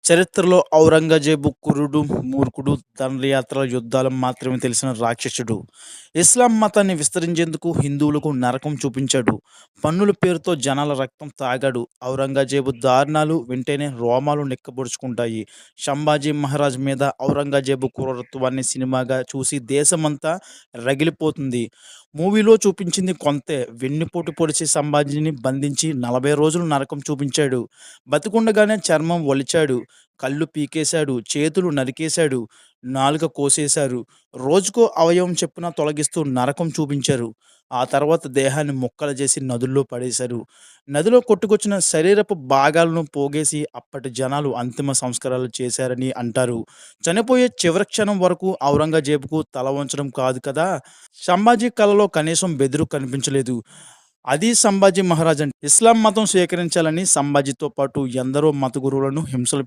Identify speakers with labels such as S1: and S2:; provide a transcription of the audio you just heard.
S1: చరిత్రలో ఔరంగజేబు కురుడు, మూర్ఖుడు, దండయాత్రల, యుద్ధాలు మాత్రమే తెలిసిన రాక్షసుడు. ఇస్లాం మతాన్ని విస్తరించేందుకు హిందువులకు నరకం చూపించాడు. పన్నుల పేరుతో జనాల రక్తం తాగాడు. ఔరంగజేబు దారుణాలు వింటేనే రోమాలు నిక్కబొడుచుకుంటాయి. సంభాజీ మహారాజ్ మీద ఔరంగజేబు క్రూరత్వాన్ని సినిమాగా చూసి దేశమంతా రగిలిపోతుంది. మూవీలో చూపించింది కొంతే. వెన్నుపోటు పొడిచి సంభాజీని బంధించి 40 రోజులు నరకం చూపించాడు. బతికుండగానే చర్మం ఒలిచాడు. కళ్ళు పీకేశాడు. చేతులు నరికేశాడు. నాలుక కోసేశారు. రోజుకో అవయవం చొప్పున తొలగిస్తూ నరకం చూపించారు. ఆ తర్వాత దేహాన్ని ముక్కలు చేసి నదుల్లో పడేశారు. నదిలో కొట్టుకొచ్చిన శరీరపు భాగాలను పోగేసి అప్పటి జనాలు అంతిమ సంస్కారాలు చేశారని అంటారు. చనిపోయే చివరి క్షణం వరకు ఔరంగజేబుకు తల వంచడం కాదు కదా! సంభాజీ కళలో కనీసం బెదురు కనిపించలేదు. అది సంభాజీ మహారాజ్ అంటే. ఇస్లాం మతం స్వీకరించాలని సంభాజీతో పాటు ఎందరో మత గురువులను హింసలు